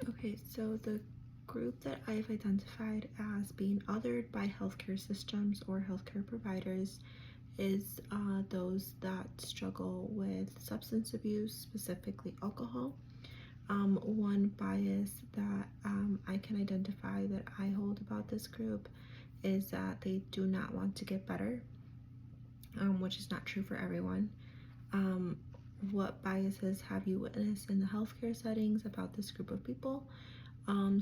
Okay, so the group that I've identified as being othered by healthcare systems or healthcare providers is those that struggle with substance abuse, specifically alcohol. One bias that I can identify that I hold about this group is that they do not want to get better, which is not true for everyone. Um, what biases have you witnessed in the healthcare settings about this group of people?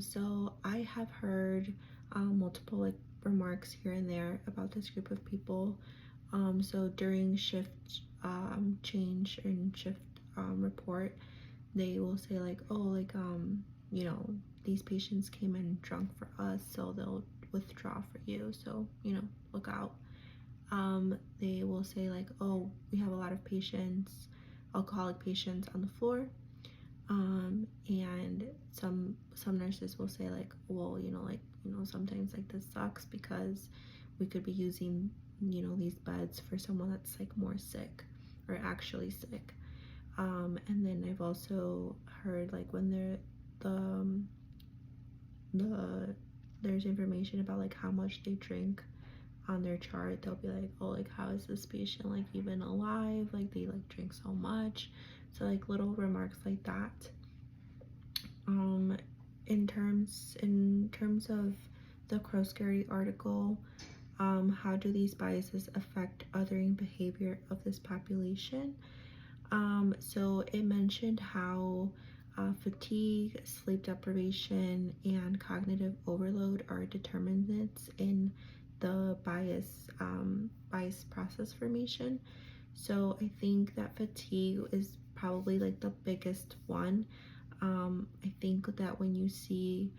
So I have heard multiple like remarks here and there about this group of people. So during shift change and shift report, they will say like, oh, like you know, these patients came in drunk for us, so they'll withdraw for you. So look out. They will say like, oh, we have a lot of patients, alcoholic patients on the floor, and some nurses will say like, well, sometimes like this sucks because we could be using these beds for someone that's like more sick or actually sick. And then I've also heard like when the there's information about like how much they drink on their chart, they'll be like, oh, like how is this patient like even alive, like they like drink so much. So like little remarks like that. um in terms of the Croskery article, how do these biases affect othering behavior of this population? So it mentioned how fatigue, sleep deprivation, and cognitive overload are determinants in the bias process formation. So I think that fatigue is probably like the biggest one. I think that when you see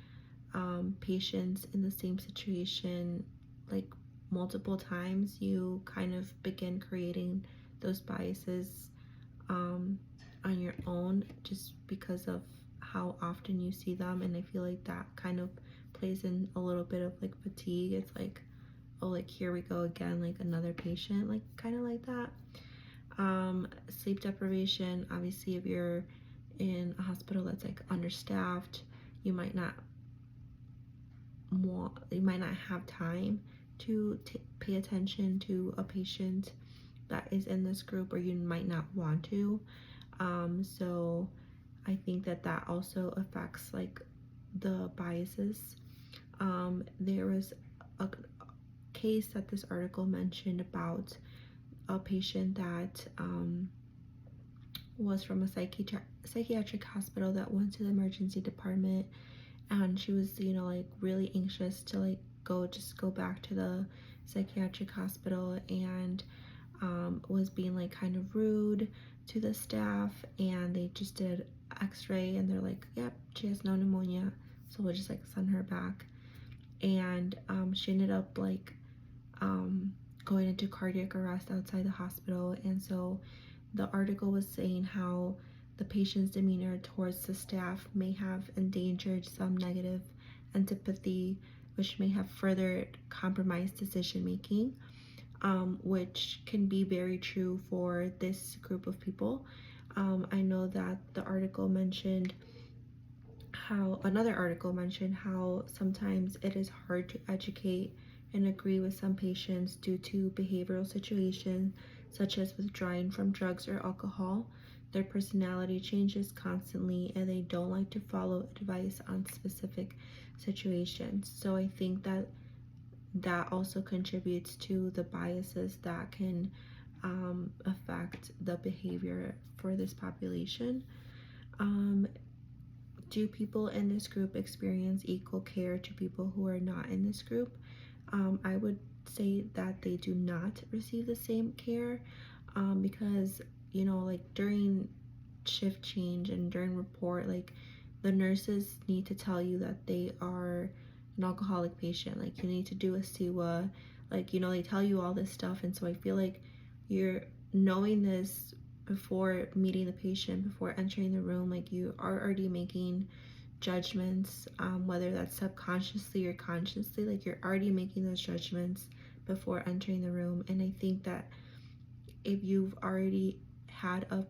patients in the same situation like multiple times, you kind of begin creating those biases um, on your own just because of how often you see them. And I feel like that kind of plays in a little bit of like fatigue. It's like, oh, like here we go again, like another patient, like kind of like that. Sleep deprivation, obviously, if you're in a hospital that's like understaffed, you might not you might not have time to pay attention to a patient that is in this group, or you might not want to. So I think that that also affects like the biases. There was a case that this article mentioned about a patient that was from a psychiatric hospital that went to the emergency department, and she was like really anxious to like go back to the psychiatric hospital, and was being like kind of rude to the staff, and they just did x-ray and they're like, yep, she has no pneumonia, so we'll just like send her back. And she ended up like going into cardiac arrest outside the hospital. And so the article was saying how the patient's demeanor towards the staff may have endangered some negative antipathy, which may have further compromised decision making, which can be very true for this group of people. I know that another article mentioned how sometimes it is hard to educate and agree with some patients due to behavioral situations such as withdrawing from drugs or alcohol. Their personality changes constantly and they don't like to follow advice on specific situations. So I think that that also contributes to the biases that can affect the behavior for this population. Um, do people in this group experience equal care to people who are not in this group? I would say that they do not receive the same care, because like during shift change and during report, like the nurses need to tell you that they are an alcoholic patient, like you need to do a SIWA, like they tell you all this stuff. And so I feel like you're knowing this before meeting the patient, before entering the room, like you are already making judgments, whether that's subconsciously or consciously, like you're already making those judgments before entering the room. And I think that if you've already had a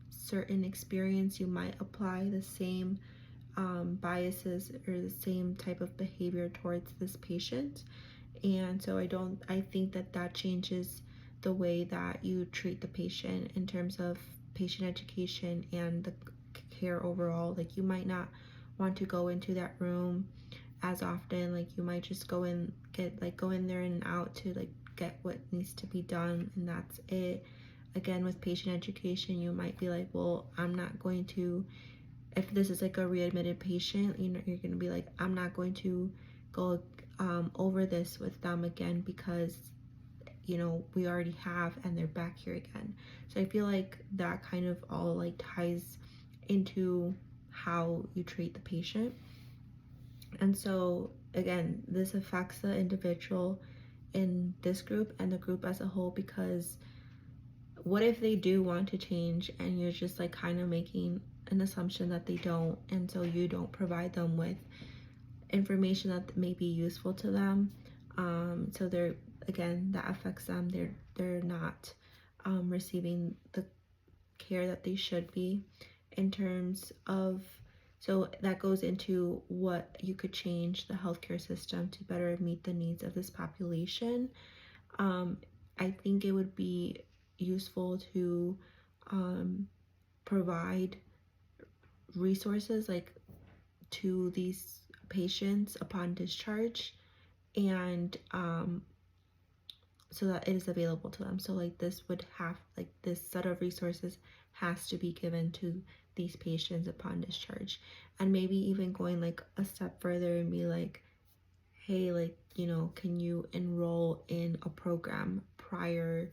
certain experience, you might apply the same biases or the same type of behavior towards this patient. And so I think that that changes the way that you treat the patient in terms of patient education and the care overall. Like, you might not want to go into that room as often. Like, you might just go in there and out to like get what needs to be done, and that's it. Again, with patient education, you might be like, well, I'm not going to, if this is like a readmitted patient, you know, you're going to be like, I'm not going to go over this with them again because, you know, we already have and they're back here again. So I feel like that kind of all like ties into how you treat the patient. And so again, this affects the individual in this group and the group as a whole, because what if they do want to change and you're just like kind of making an assumption that they don't, and so you don't provide them with information that may be useful to them. So they're, again, that affects them. They're not receiving the care that they should be in terms of, so that goes into what you could change the healthcare system to better meet the needs of this population. I think it would be useful to provide resources like to these patients upon discharge, and so that it is available to them. So like this set of resources has to be given to these patients upon discharge, and maybe even going like a step further and be like, hey, like, you know, can you enroll in a program prior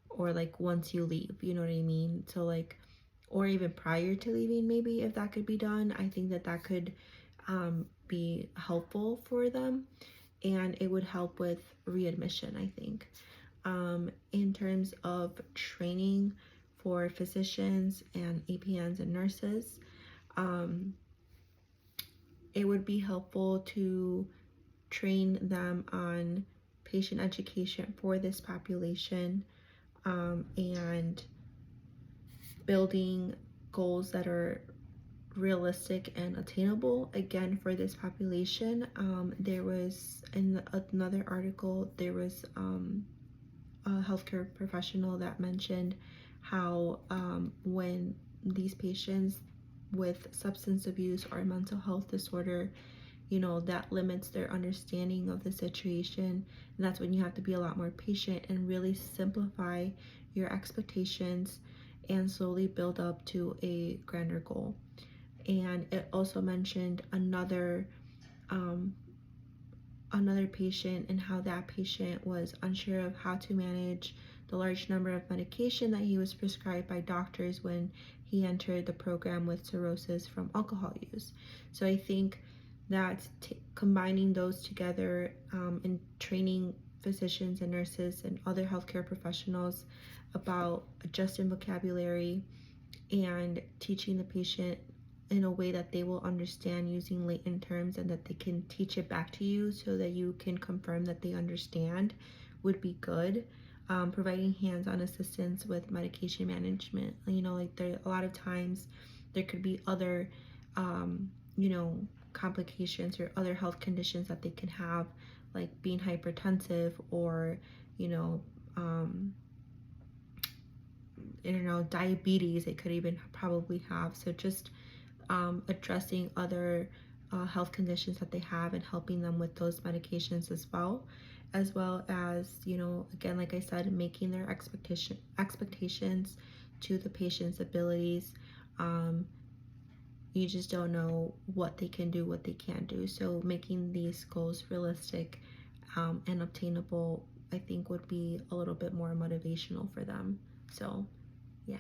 or like once you leave, you know what I mean? So like, or even prior to leaving, maybe, if that could be done, I think that that could be helpful for them, and it would help with readmission, I think. In terms of training for physicians and APNs and nurses, it would be helpful to train them on patient education for this population, and building goals that are realistic and attainable, again, for this population. There was, in another article, there was a healthcare professional that mentioned how when these patients with substance abuse or mental health disorder, you know, that limits their understanding of the situation, and that's when you have to be a lot more patient and really simplify your expectations and slowly build up to a grander goal. And it also mentioned another patient, and how that patient was unsure of how to manage the large number of medication that he was prescribed by doctors when he entered the program with cirrhosis from alcohol use. So I think that combining those together, and training physicians and nurses and other healthcare professionals about adjusting vocabulary and teaching the patient in a way that they will understand using latent terms, and that they can teach it back to you so that you can confirm that they understand, would be good. Providing hands-on assistance with medication management, you know, like there a lot of times there could be other you know, complications or other health conditions that they can have, like being hypertensive, or, you know, I don't know, diabetes, they could even probably have. So just addressing other health conditions that they have and helping them with those medications as well as, you know, again, like I said, making their expectations to the patient's abilities. You just don't know what they can do, what they can't do. So making these goals realistic and obtainable, I think, would be a little bit more motivational for them. So, yeah.